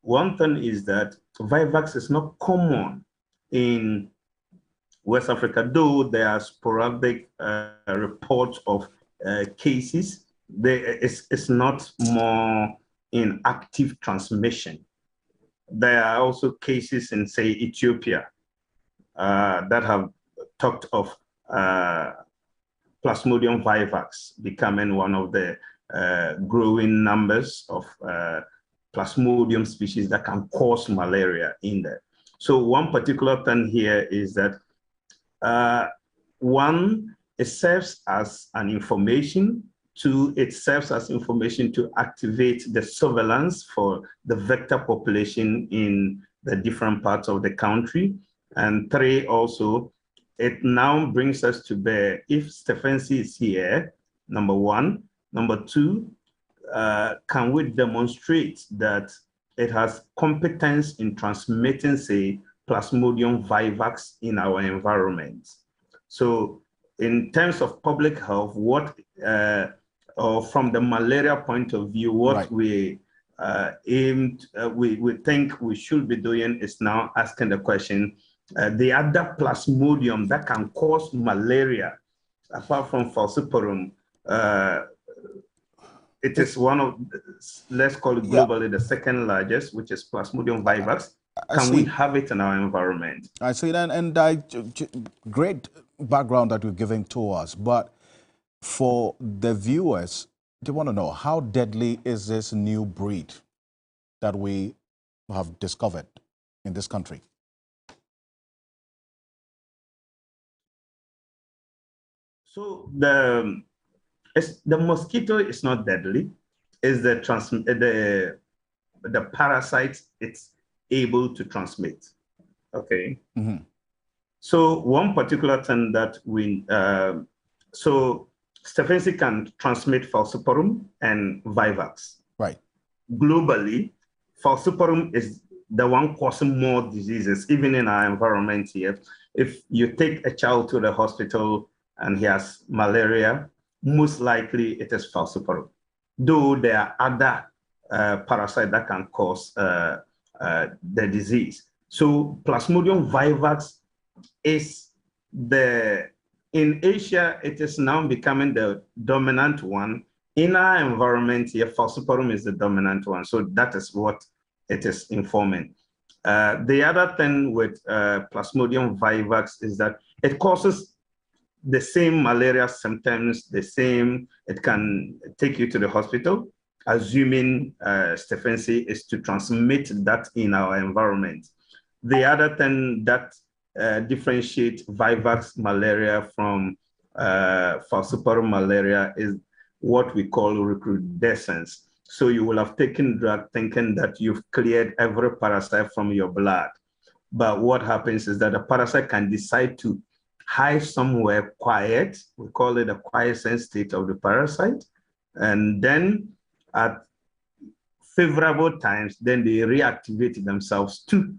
Speaker 21: One thing is that vivax is not common in West Africa, though there are sporadic reports of cases. It's not more in active transmission. There are also cases in, say, Ethiopia that have talked of Plasmodium vivax becoming one of the growing numbers of Plasmodium species that can cause malaria in there. So one particular thing here is that one, it serves as an information. Two, it serves as information to activate the surveillance for the vector population in the different parts of the country. And three, also, it now brings us to bear if stephensi is here, number one. Number two, can we demonstrate that it has competence in transmitting, say, Plasmodium vivax in our environment? So in terms of public health, what, or from the malaria point of view, what we we think we should be doing is now asking the question, the other Plasmodium that can cause malaria, apart from falciparum, it is one of, let's call it globally, the second largest, which is Plasmodium vivax. Can we have it in our environment?
Speaker 1: I see that, and great background that you're giving to us. But for the viewers, they want to know, how deadly is this new breed that we have discovered in this country?
Speaker 21: So the mosquito is not deadly. It's the parasite it's able to transmit. Okay.
Speaker 1: Mm-hmm.
Speaker 21: So one particular thing that we so stephensi can transmit falciparum and vivax.
Speaker 1: Right.
Speaker 21: Globally, falciparum is the one causing more diseases, even in our environment here. If you take a child to the hospital and he has malaria, most likely it is falciparum, though there are other parasites that can cause the disease. So Plasmodium vivax is in Asia, it is now becoming the dominant one. In our environment here, falciparum is the dominant one. So that is what it is informing. The other thing with Plasmodium vivax is that it causes the same malaria symptoms, it can take you to the hospital, assuming stephensi is to transmit that in our environment. The other thing that differentiates vivax malaria from falciparum malaria is what we call recrudescence. So you will have taken drug thinking that you've cleared every parasite from your blood. But what happens is that the parasite can decide to hide somewhere quiet. We call it a quiescent state of the parasite. And then at favorable times, then they reactivate themselves to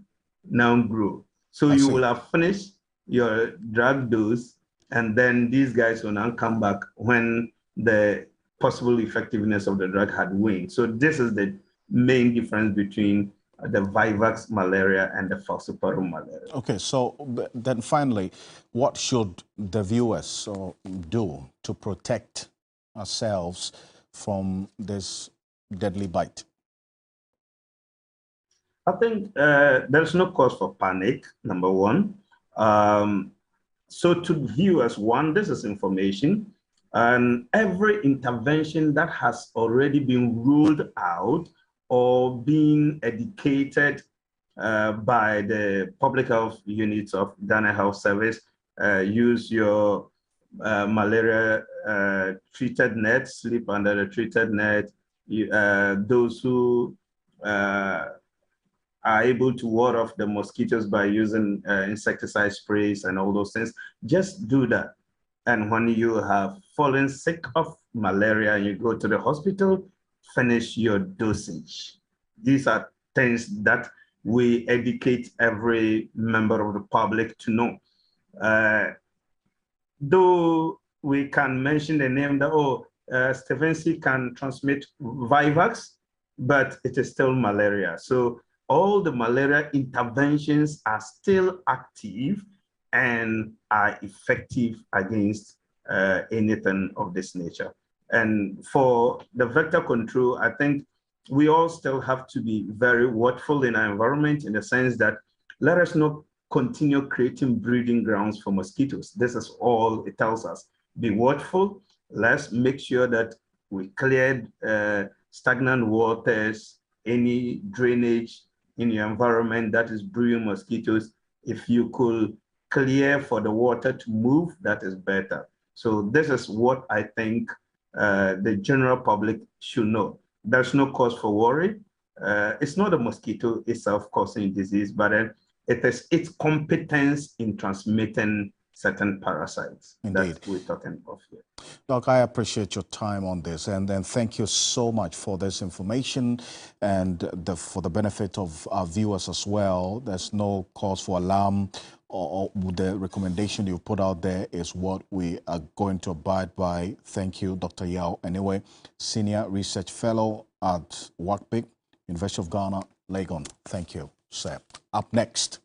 Speaker 21: now grow. So you will have finished your drug dose, and then these guys will now come back when the possible effectiveness of the drug had waned. So this is the main difference between the Vivax malaria and the falciparum malaria.
Speaker 1: Okay, so then finally, what should the viewers do to protect ourselves from this deadly bite?
Speaker 21: I think there's no cause for panic, number one. So to viewers, one, this is information, and every intervention that has already been ruled out or been educated by the public health units of Ghana Health Service, use your malaria treated net, sleep under the treated net. Those who are able to ward off the mosquitoes by using insecticide sprays and all those things, just do that. And when you have fallen sick of malaria and you go to the hospital, finish your dosage. These are things that we educate every member of the public to know. Though we can mention the name that, Stephen C can transmit Vivax, but it is still malaria. So all the malaria interventions are still active and are effective against anything of this nature. And for the vector control, I think we all still have to be very watchful in our environment, in the sense that let us not continue creating breeding grounds for mosquitoes. This is all it tells us. Be watchful. Let's make sure that we cleared stagnant waters, any drainage in your environment that is brewing mosquitoes. If you could clear for the water to move, that is better. So this is what I think the general public should know. There's no cause for worry. It's not a mosquito itself causing disease, but it is its competence in transmitting certain parasites.
Speaker 1: Indeed.
Speaker 21: That we're talking of here.
Speaker 1: Doc, I appreciate your time on this, and then thank you so much for this information and for the benefit of our viewers as well. There's no cause for alarm, or the recommendation you put out there is what we are going to abide by. Thank you, Dr. Yao. Anyway, Senior Research Fellow at WACPIC, University of Ghana, Legon. Thank you, sir. Up next,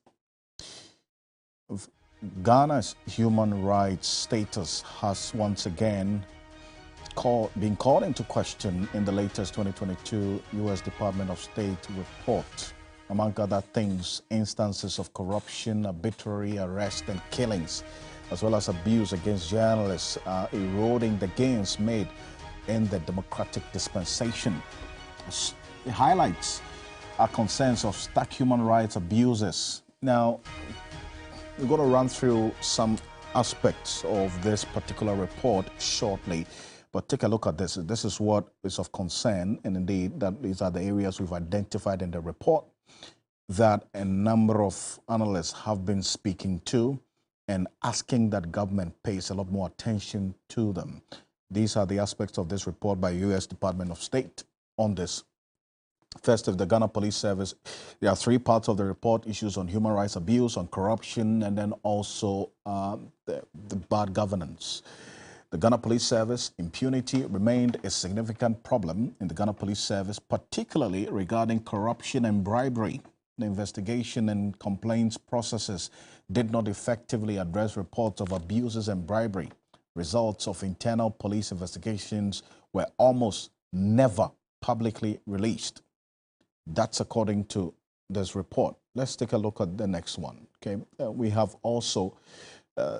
Speaker 1: Ghana's human rights status has once again been called into question in the latest 2022 U.S. Department of State report. Among other things, instances of corruption, arbitrary arrest and killings, as well as abuse against journalists, are eroding the gains made in the democratic dispensation. It highlights our concerns of stark human rights abuses. Now, we're going to run through some aspects of this particular report shortly, but take a look at this. This is what is of concern, and indeed, that these are the areas we've identified in the report that a number of analysts have been speaking to and asking that government pays a lot more attention to them. These are the aspects of this report by U.S. Department of State on this. First, of the Ghana Police Service, there are three parts of the report: issues on human rights abuse, on corruption, and then also the bad governance. The Ghana Police Service, impunity remained a significant problem in the Ghana Police Service, particularly regarding corruption and bribery. The investigation and complaints processes did not effectively address reports of abuses and bribery. Results of internal police investigations were almost never publicly released. That's according to this report. Let's take a look at the next one. Okay, we have also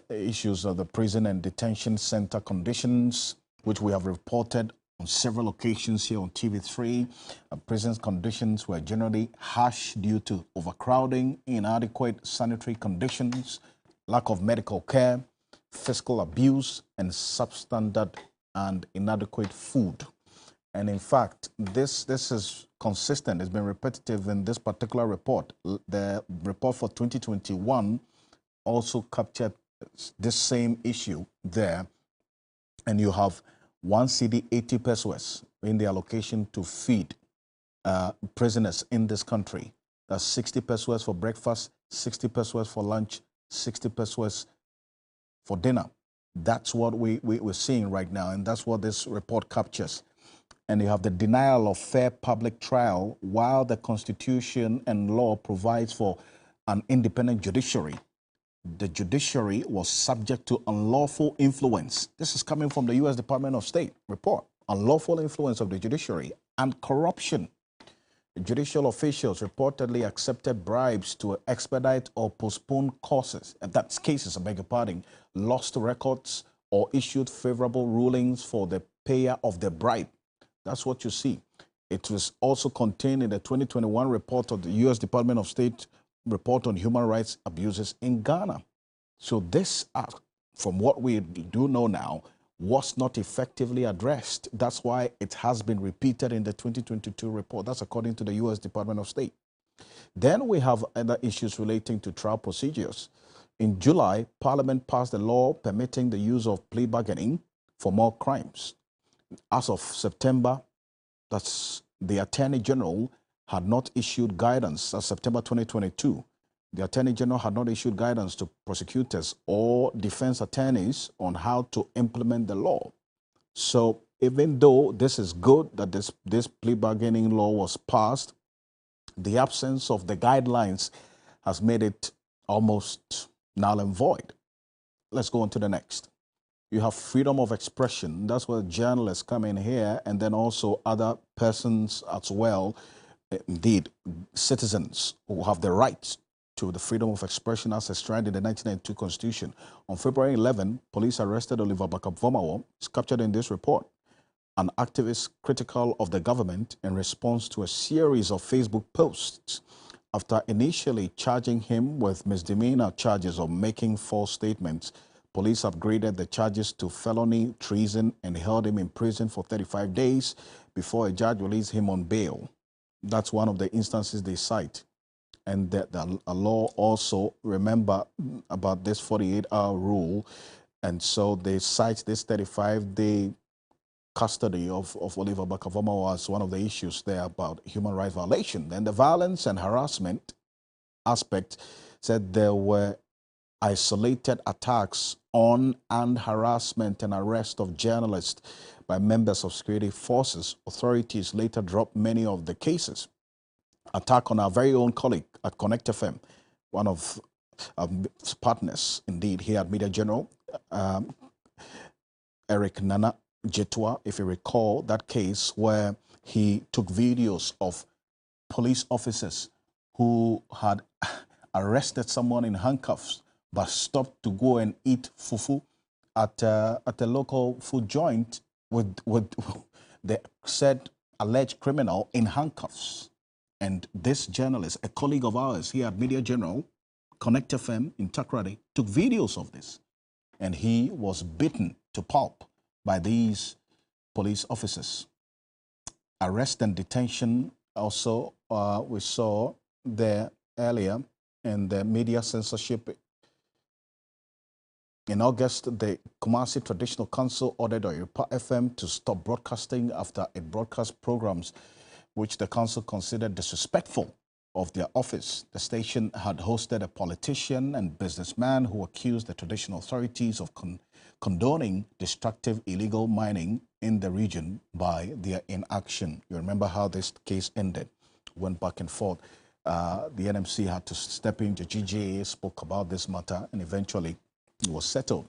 Speaker 1: issues of the prison and detention center conditions, which we have reported on several occasions here on TV3. Prisons conditions were generally harsh due to overcrowding, inadequate sanitary conditions, lack of medical care, fiscal abuse, and substandard and inadequate food. And in fact, this is consistent. It's been repetitive in this particular report. The report for 2021 also captured this same issue there. And you have 1 cedi 80 pesos in the allocation to feed prisoners in this country. That's 60 pesos for breakfast, 60 pesos for lunch, 60 pesos for dinner. That's what we're seeing right now, and that's what this report captures. And you have the denial of fair public trial while the Constitution and law provides for an independent judiciary. The judiciary was subject to unlawful influence. This is coming from the U.S. Department of State report. Unlawful influence of the judiciary and corruption. Judicial officials reportedly accepted bribes to expedite or postpone cases, and that's cases, I beg your pardon, lost records or issued favorable rulings for the payer of the bribe. That's what you see. It was also contained in the 2021 report of the U.S. Department of State report on human rights abuses in Ghana. So this, from what we do know now, was not effectively addressed. That's why it has been repeated in the 2022 report. That's according to the U.S. Department of State. Then we have other issues relating to trial procedures. In July, Parliament passed a law permitting the use of plea bargaining for more crimes. As of September, that's the Attorney General had not issued guidance. As September 2022, the Attorney General had not issued guidance to prosecutors or defense attorneys on how to implement the law. So even though this is good that this plea bargaining law was passed, the absence of the guidelines has made it almost null and void. Let's go on to the next. You have freedom of expression. That's where journalists come in here, and then also other persons as well, indeed, citizens who have the right to the freedom of expression as enshrined in the 1992 Constitution. On February 11, police arrested Oliver Bakabvomawo. It's captured in this report. An activist critical of the government in response to a series of Facebook posts after initially charging him with misdemeanor charges of making false statements. Police upgraded the charges to felony treason and held him in prison for 35 days before a judge released him on bail. That's one of the instances they cite. And the law also, remember about this 48-hour rule, and so they cite this 35-day custody of Oliver Bakavoma as one of the issues there about human rights violation. Then the violence and harassment aspect said there were isolated attacks on and harassment and arrest of journalists by members of security forces. Authorities later dropped many of the cases. Attack on our very own colleague at Connect FM, one of our partners, indeed, here at Media General, Eric Nana Jetua, if you recall that case where he took videos of police officers who had arrested someone in handcuffs but stopped to go and eat fufu at a local food joint with the said alleged criminal in handcuffs. And this journalist, a colleague of ours here at Media General, Connect FM in Takrady, took videos of this. And he was beaten to pulp by these police officers. Arrest and detention also, we saw there earlier in the media censorship. In August, the Kumasi Traditional Council ordered Yoruba FM to stop broadcasting after it broadcast programs which the council considered disrespectful of their office. The station had hosted a politician and businessman who accused the traditional authorities of condoning destructive illegal mining in the region by their inaction. You remember how this case ended, went back and forth. The NMC had to step in. The GJA spoke about this matter, and eventually it was settled.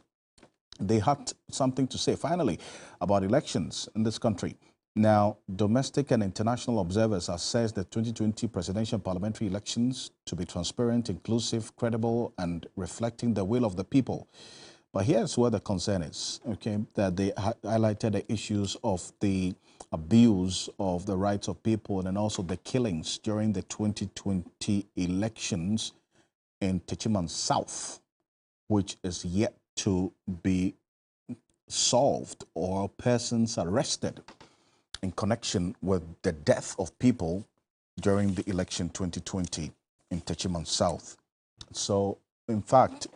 Speaker 1: They had something to say, finally, about elections in this country. Now, domestic and international observers assess the 2020 presidential parliamentary elections to be transparent, inclusive, credible, and reflecting the will of the people. But here's where the concern is, okay, that they highlighted the issues of the abuse of the rights of people and also the killings during the 2020 elections in Techiman South, which is yet to be solved or persons arrested in connection with the death of people during the election 2020 in Techiman South. So, in fact,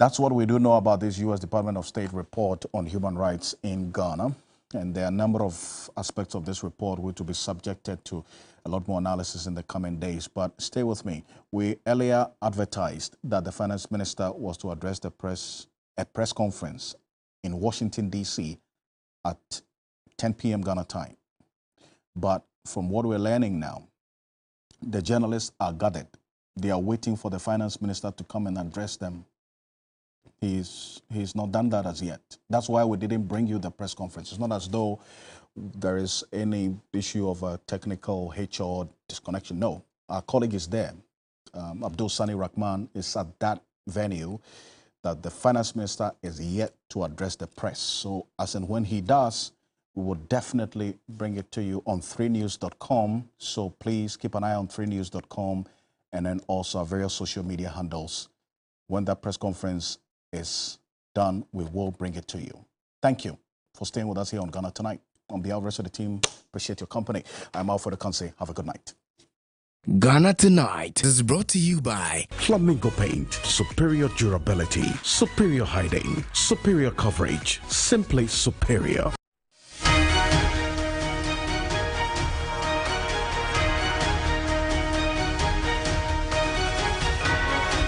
Speaker 1: that's what we do know about this U.S. Department of State report on human rights in Ghana. And there are a number of aspects of this report which will be subjected to a lot more analysis in the coming days. But stay with me. We earlier advertised that the finance minister was to address a press conference in Washington, D.C. at 10 p.m. Ghana time. But from what we're learning now, the journalists are gathered. They are waiting for the finance minister to come and address them. He's not done that as yet. That's why we didn't bring you the press conference. It's not as though there is any issue of a technical HR disconnection. No, our colleague is there. Abdul Sani Rahman is at that venue that the finance minister is yet to address the press. So as and when he does, we will definitely bring it to you on 3news.com. So please keep an eye on 3news.com and then also our various social media handles. When that press conference is done, we will bring it to you. Thank you for staying with us here on Ghana Tonight. On behalf of the rest of the team, appreciate your company. I'm Alfred Ocansey. Have a good night.
Speaker 12: Ghana Tonight is brought to you by Flamingo Paint. Superior durability, superior hiding, superior coverage, simply superior.